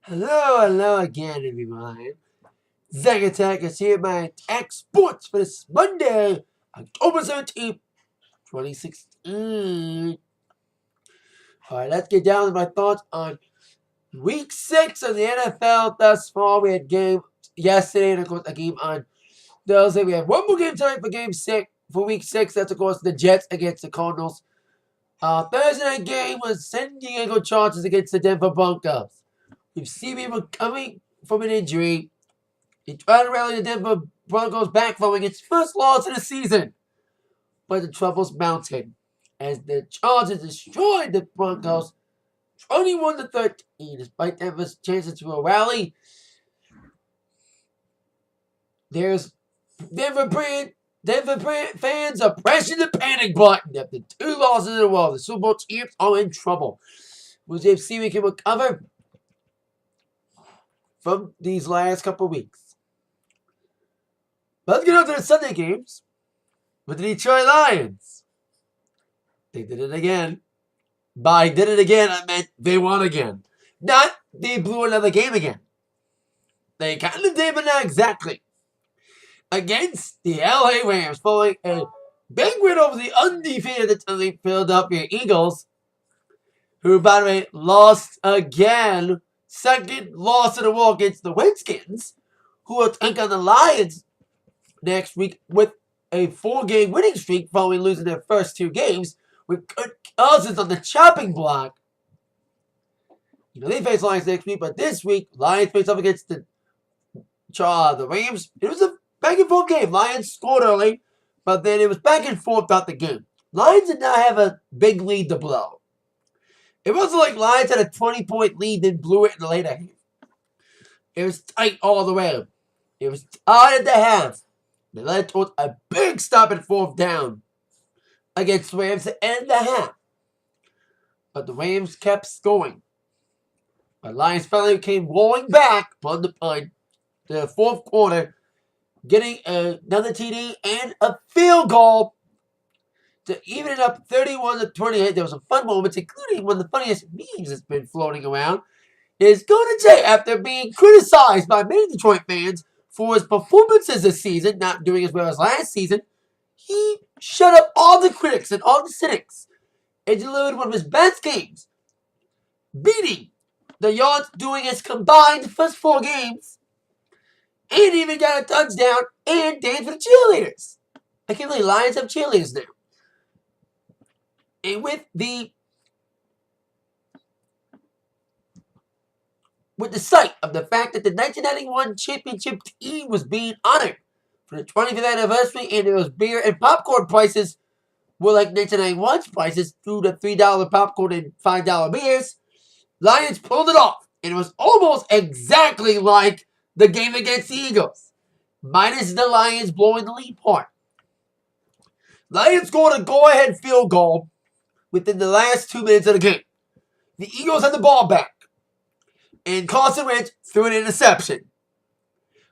Hello again, everyone. Zach Attack is here by Atak Sportz for this Monday, October 17th, 2016. Alright, let's get down to my thoughts on Week 6 of the NFL thus far. We had game yesterday and, of course, a game on Thursday. We have one more game tonight for Week 6. That's, of course, the Jets against the Cardinals. Thursday night game was San Diego Chargers against the Denver Broncos. We've seen people coming from an injury. He tried to rally the Denver Broncos back following its first loss of the season. But the troubles mounted as the Chargers destroyed the Broncos 21-13. Despite Denver's chances to a rally, there's Denver fans are pressing the panic button after 2 losses in a row. The Super Bowl champs are in trouble. Will they see we can recover from these last couple weeks? Let's get on to the Sunday games with the Detroit Lions. They did it again. By did it again, I meant they won again. Not they blew another game again. They kind of did, but not exactly. Against the LA Rams, following a big win over the undefeated Philadelphia Eagles, who, by the way, lost again. Second loss in a row against the Redskins, who will take on the Lions next week with a 4-game winning streak following losing their first 2 games, with Kirk Cousins on the chopping block. They face Lions next week, but this week, Lions face up against the Rams. It was a back-and-forth game. Lions scored early, but then it was back and forth throughout the game. Lions did not have a big lead to blow. It wasn't like Lions had a 20-point lead, then blew it in the later half. It was tight all the way. It was tied at the half. They led towards a big stop at 4th down against the Rams to end the half. But the Rams kept going. But Lions finally came rolling back on the punt to the 4th quarter, getting another TD and a field goal to even it up 31-28. There was some fun moments, including one of the funniest memes that's been floating around. Is Golden Tate, after being criticized by many Detroit fans for his performances this season, not doing as well as last season, he shut up all the critics and all the cynics and delivered one of his best games, beating the yards doing his combined first 4 games, and even got a touchdown and danced for the cheerleaders. I can't believe Lions have cheerleaders now. And with the sight of the fact that the 1991 championship team was being honored for the 25th anniversary, and there was beer and popcorn prices were like 1991's prices through the $3 popcorn and $5 beers, Lions pulled it off. And it was almost exactly like the game against the Eagles, minus the Lions blowing the lead part. Lions scored a go-ahead field goal within the last 2 minutes of the game. The Eagles had the ball back, and Carson Wentz threw an interception.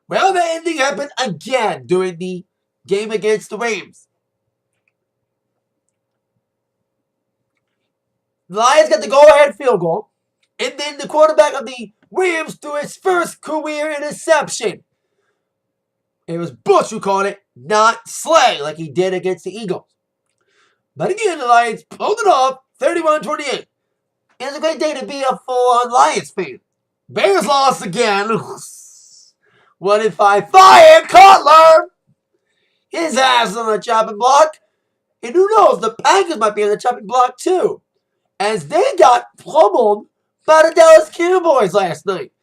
Well, the ending happened again during the game against the Rams. The Lions got the go-ahead field goal, and then the quarterback of the Rams threw his first career interception. It was Bush who called it, not Slay, like he did against the Eagles. But again, the Lions pulled it off, 31-28. It's a great day to be a full-on Lions fan. Bears lost again. 1-5. Fire Cutler! His ass on the chopping block. And who knows, the Packers might be on the chopping block too, as they got pummeled by the Dallas Cowboys last night.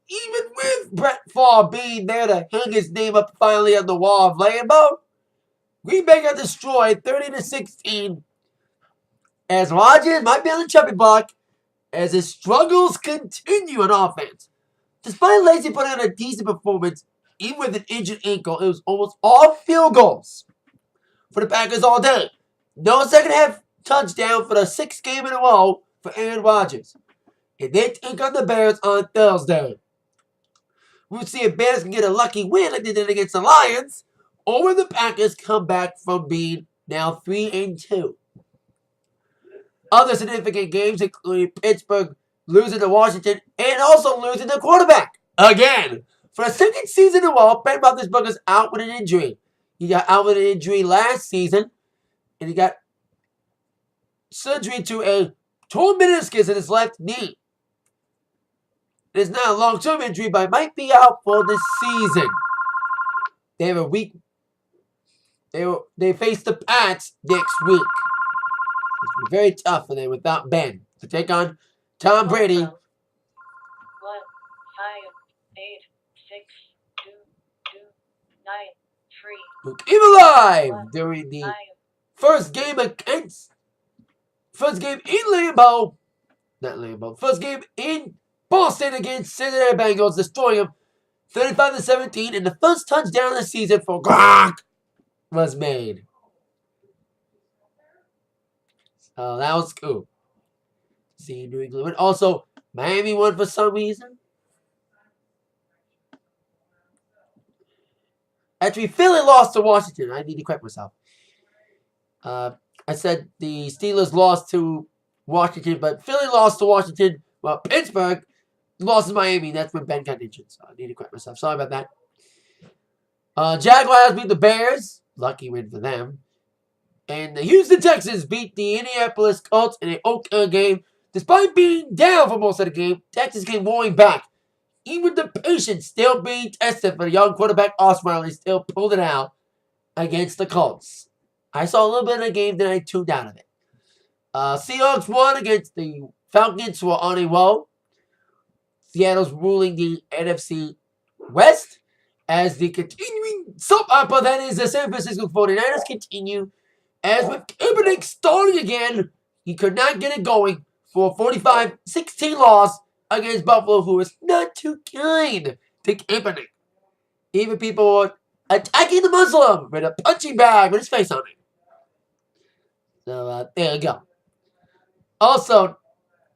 Even with Brett Favre being there to hang his name up finally on the wall of Lambeau, Green Bay got destroyed 30-16, as Rodgers might be on the chopping block as his struggles continue on offense. Despite Lacy putting on a decent performance, even with an injured ankle, it was almost all field goals for the Packers all day. No second half touchdown for the 6th game in a row for Aaron Rodgers. And they take on the Bears on Thursday. We'll see if Bears can get a lucky win like they did against the Lions, or will the Packers come back from being now 3-2. Other significant games, including Pittsburgh losing to Washington, and also losing the quarterback again. For the second season in a row, Ben Roethlisberger's out with an injury. He got out with an injury last season, and he got surgery to a torn meniscus in his left knee. It is now a long-term injury, but might be out for the season. They have a week. They face the Pats next week. It's very tough for them without Ben to take on Tom Brady. 1, 5, 8, 6, 2, 2, 9, 3. Who came alive during the first game in Boston against Cincinnati Bengals, destroying them 35-17, and the first touchdown of the season for Gronk was made. So that was cool. See New England. Also, Miami won for some reason. Actually, Philly lost to Washington. I need to correct myself. I said the Steelers lost to Washington, but Philly lost to Washington. Well, Pittsburgh lost to Miami. That's when Ben got injured. So I need to correct myself. Sorry about that. Jaguars beat the Bears. Lucky win for them. And the Houston Texans beat the Indianapolis Colts in an okay game. Despite being down for most of the game, Texas came roaring back. Even with the patience still being tested for the young quarterback Osweiler, still pulled it out against the Colts. I saw a little bit of the game, then I tuned out of it. Seahawks won against the Falcons, who are on a roll. Seattle's ruling the NFC West as the continuing soap opera that is the San Francisco 49ers continue. As with Kaepernick starting again, he could not get it going for a 45-16 loss against Buffalo, who is not too kind to Kaepernick. Even people were attacking the Muslim with a punching bag with his face on it. So, there you go. Also,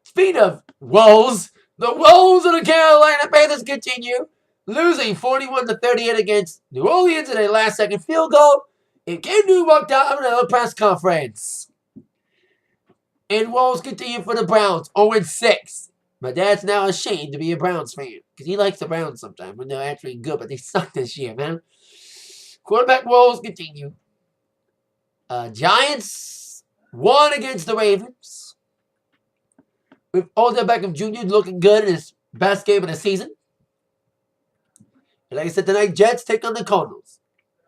speaking of woes, the woes of the Carolina Panthers continue, losing 41-38 against New Orleans in a last-second field goal. It Cam Newton walked out of another press conference. And woes continue for the Browns, 0-6. My dad's now ashamed to be a Browns fan, because he likes the Browns sometimes when they're actually good, but they suck this year, man. Quarterback woes continue. Giants won against the Ravens, with Odell Beckham Jr. looking good in his best game of the season. And like I said tonight, Jets take on the Cardinals.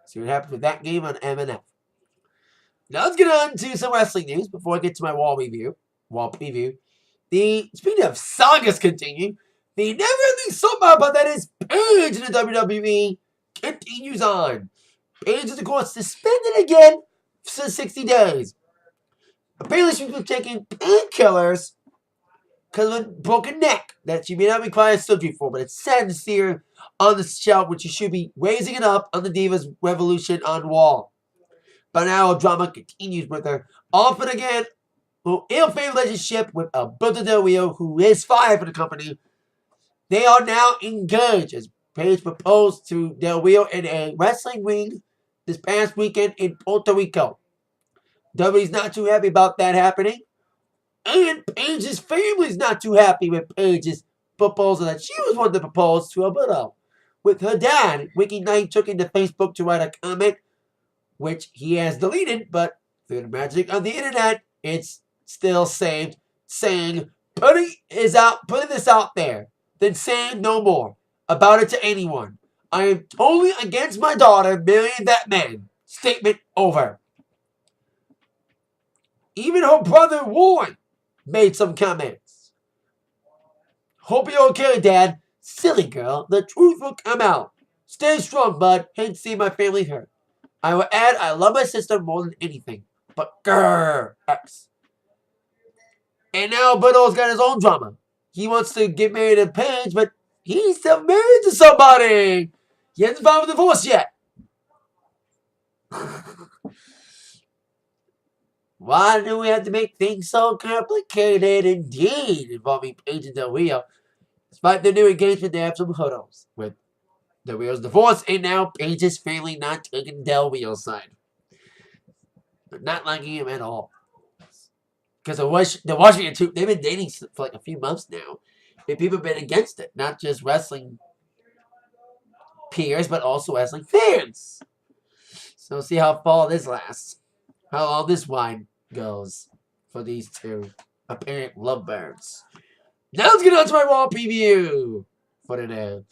See what happens with that game on M&F. Now let's get on to some wrestling news before I get to my wall preview. Speaking of sagas continue, the never-ending soap opera that is Paige in the WWE continues on. Paige is, of course, suspended again for 60 days. Apparently, she's been taking painkillers because of a broken neck that she may not require surgery for, but it's sad to see her on the shelf when she should be raising it up on the Divas Revolution on Wall. But now drama continues with her off and again ill-fated relationship with Alberto Del Rio, who is fired from the company. They are now engaged as Paige proposed to Del Rio in a wrestling ring this past weekend in Puerto Rico. WWE's not too happy about that happening. And Paige's family's not too happy with Paige's proposal that she was one to propose to Alberto. With her dad, Ricky Knight took into Facebook to write a comment, which he has deleted, but through the magic of the internet, it's still saved, saying, putting this out there, then saying no more about it to anyone. I am totally against my daughter marrying that man. Statement over. Even her brother Warren made some comments. Hope you're okay, Dad. Silly girl, the truth will come out. Stay strong, bud. Hate to see my family hurt. I will add, I love my sister more than anything. But grrr, X. And now Alberto's got his own drama. He wants to get married to Paige, but he's still married to somebody. He hasn't filed for divorce yet. Why do we have to make things so complicated indeed involving Paige and Del Rio? Despite their new engagement, they have some hurdles with Del Rio's divorce, and now Paige's family not taking Del Rio's side. But not liking him at all. Because the Washington Troop, they've been dating for like a few months now. And people have been against it. Not just wrestling peers, but also wrestling fans. So we'll see how far this lasts. How long this wine goes for these two apparent lovebirds. Now let's get on to my Raw preview for today.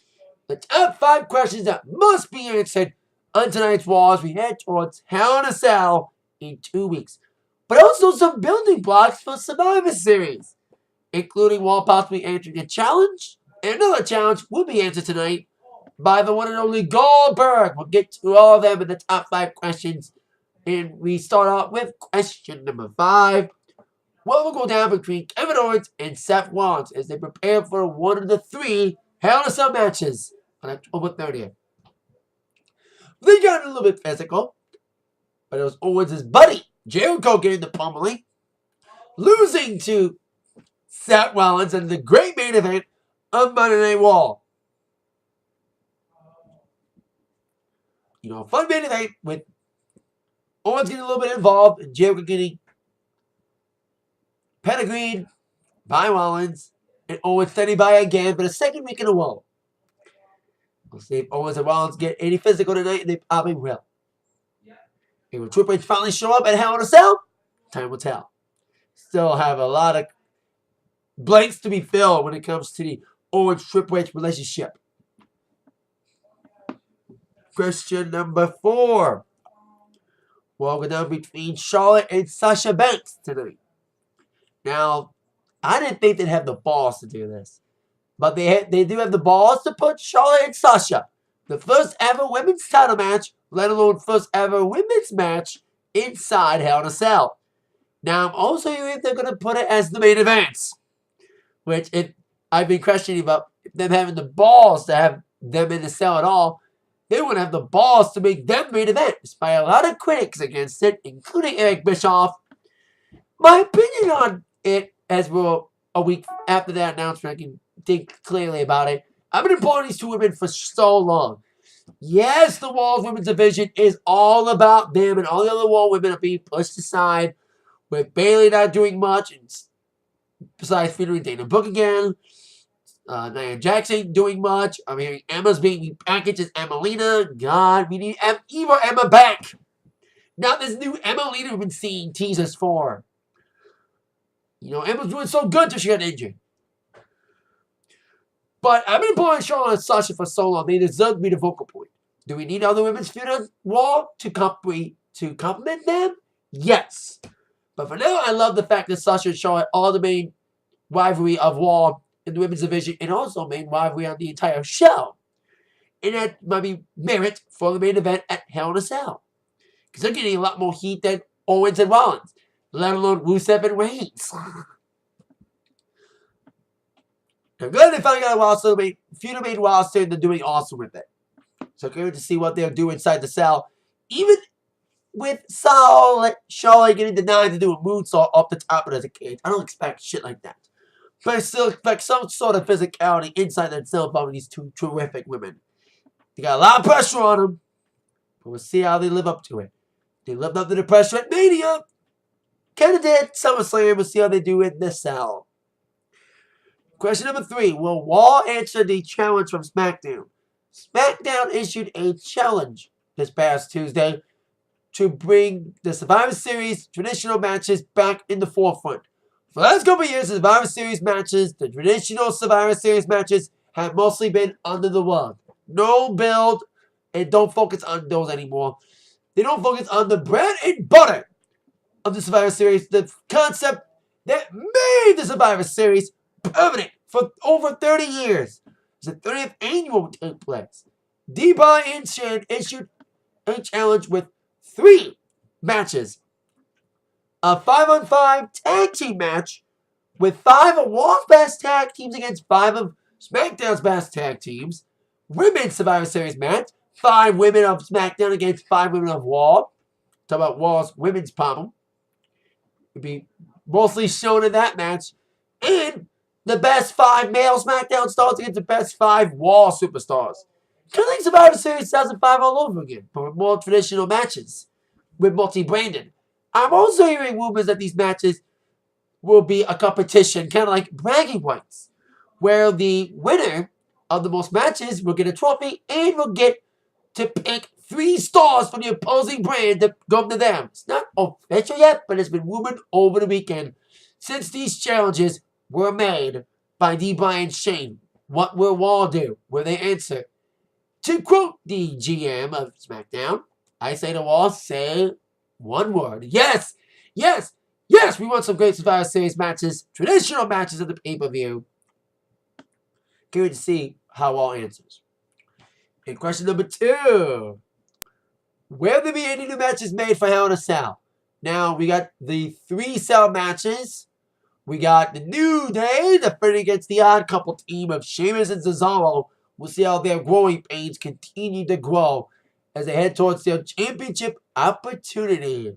The top 5 questions that must be answered on tonight's Raw as we head towards Hell in a Cell in 2 weeks. But also some building blocks for Survivor Series, including Raw possibly answering a challenge. And another challenge will be answered tonight by the one and only Goldberg. We'll get to all of them in the top 5 questions. And we start out with question number 5. What will go down between Kevin Owens and Seth Rollins as they prepare for one of the 3 Hell in a Cell matches on October 30th? They got a little bit physical, but it was Owens' buddy, Jericho, getting the pummeling, losing to Seth Rollins in the great main event of Monday Night Raw. A fun main event with Owens getting a little bit involved and Jericho getting pedigreed by Rollins and Owens standing by again for the second week in a row. We'll see if Owens and Rollins get any physical tonight, and they probably will. And will Triple H finally show up at Hell in a Cell? Time will tell. Still have a lot of blanks to be filled when it comes to the Owens-Triple H relationship. Question number 4. We'll go down between Charlotte and Sasha Banks tonight. Now, I didn't think they'd have the balls to do this. But they do have the balls to put Charlotte and Sasha, the first ever women's title match, let alone first ever women's match, inside Hell in a Cell. Now, I'm also hearing if they're going to put it as the main event. Which, I've been questioning about them having the balls to have them in the cell at all. They wouldn't have the balls to make them main event, despite a lot of critics against it, including Eric Bischoff. My opinion on it, as we're a week after that announcement, I can think clearly about it. I've been employing these 2 women for so long. Yes, the Raw's women's division is all about them, and all the other Raw women are being pushed aside, with Bayley not doing much, and besides featuring Dana Brooke again, Nia Jackson doing much. I'm hearing Emma's being repackaged as Emmalina. God, we need Eva Emma back. Not this new Emmalina we've been seeing teasers for. Emma's doing so good till she got injured. But I've been employing Charlotte and Sasha for so long. They deserve to be the focal point. Do we need other women's feud on Raw to complement them? Yes. But for now, I love the fact that Sasha and Charlotte are the main rivalry of Raw in the women's division and also main rivalry on the entire show. And that might be merit for the main event at Hell in a Cell. Because they're getting a lot more heat than Owens and Rollins, let alone Rusev and Reigns. I'm glad they finally got a roster, feud main roster, and they're doing awesome with it. So good to see what they'll do inside the cell. Even with Charlotte getting denied to do a moonsault off the top of the cage. I don't expect shit like that. But I still expect some sort of physicality inside that cell involving these 2 terrific women. They got a lot of pressure on them. But we'll see how they live up to it. They lived up to the pressure at Mania. Kind of did SummerSlam. We'll see how they do in this cell. Question number 3. Will Raw answer the challenge from SmackDown? SmackDown issued a challenge this past Tuesday to bring the Survivor Series traditional matches back in the forefront. For the last couple of years, the Survivor Series matches, the traditional Survivor Series matches, have mostly been under the rug. No build, and don't focus on those anymore. They don't focus on the bread and butter of the Survivor Series, the concept that made the Survivor Series permanent for over 30 years. The 30th annual will take place. D-Bar issued a challenge with 3 matches. A 5-on-5 tag team match with 5 of Raw's best tag teams against 5 of SmackDown's best tag teams. Women's Survivor Series match. 5 women of SmackDown against 5 women of Raw. Talk about Raw's women's pommel. Would be mostly shown in that match. And the best 5 male SmackDown stars against the best 5 Raw superstars. Kind of like Survivor Series 2005 all over again, but with more traditional matches, with multi-branded. I'm also hearing rumors that these matches will be a competition, kind of like bragging rights, where the winner of the most matches will get a trophy and will get to pick 3 stars from the opposing brand to go to them. It's not official yet, but it's been rumored over the weekend. Since these challenges were made by D. Bryan Shane, what will Raw do? Will they answer? To quote the GM of SmackDown, I say to Raw, say one word. Yes! Yes! Yes! We want some great Survivor Series matches, traditional matches at the pay-per-view. Curious to see how Raw answers. And question number 2. Will there be any new matches made for Hell in a Cell? Now, we got the 3 cell matches. We got the New Day defending against the Odd Couple team of Sheamus and Cesaro. We'll see how their growing pains continue to grow as they head towards their championship opportunity.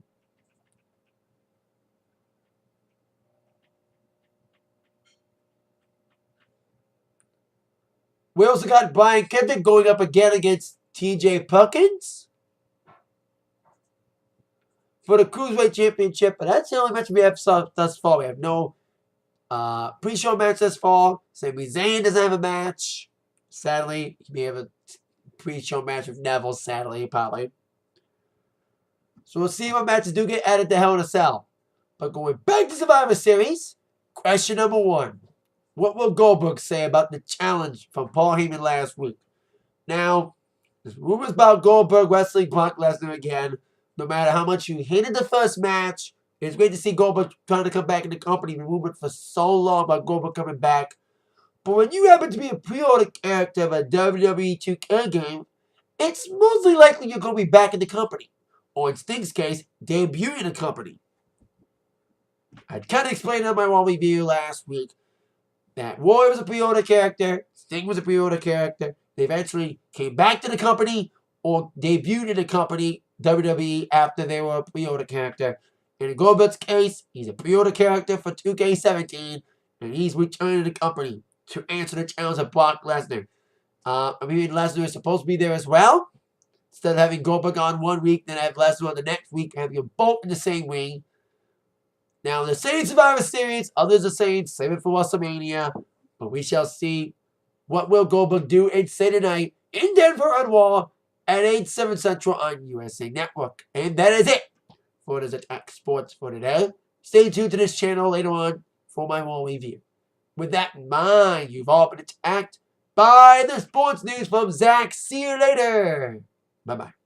We also got Brian Kendrick going up again against TJ Perkins for the Cruiserweight Championship, but that's the only match we have thus far. We have no pre-show match thus far. Sami Zayn doesn't have a match. Sadly, he may have a pre-show match with Neville, sadly, probably. So we'll see what matches do get added to Hell in a Cell. But going back to Survivor Series, question number 1. What will Goldberg say about the challenge from Paul Heyman last week? Now, there's rumors about Goldberg wrestling Brock Lesnar again. No matter how much you hated the first match, it's great to see Goldberg trying to come back in the company. Been rumored for so long about Goldberg coming back. But when you happen to be a pre-order character of a WWE 2K game, it's mostly likely you're going to be back in the company. Or in Sting's case, debuting in the company. I kind of explained on my Raw review last week that Roy was a pre-order character, Sting was a pre-order character. They eventually came back to the company or debuted in the company, WWE, after they were a pre-order character. In Goldberg's case, he's a pre-order character for 2K17, and he's returning to the company to answer the challenge of Brock Lesnar. Lesnar is supposed to be there as well. Instead of having Goldberg on one week, then have Lesnar on the next week, having them both in the same ring. Now, they're saying Survivor Series. Others are saying save it for WrestleMania. But we shall see what will Goldberg do and say tonight in Denver on Raw at 8/7 Central on USA Network. And that is it for this Atak Sportz for today. Stay tuned to this channel later on for my Raw review. With that in mind, you've all been attacked by the sports news from Zach. See you later. Bye-bye.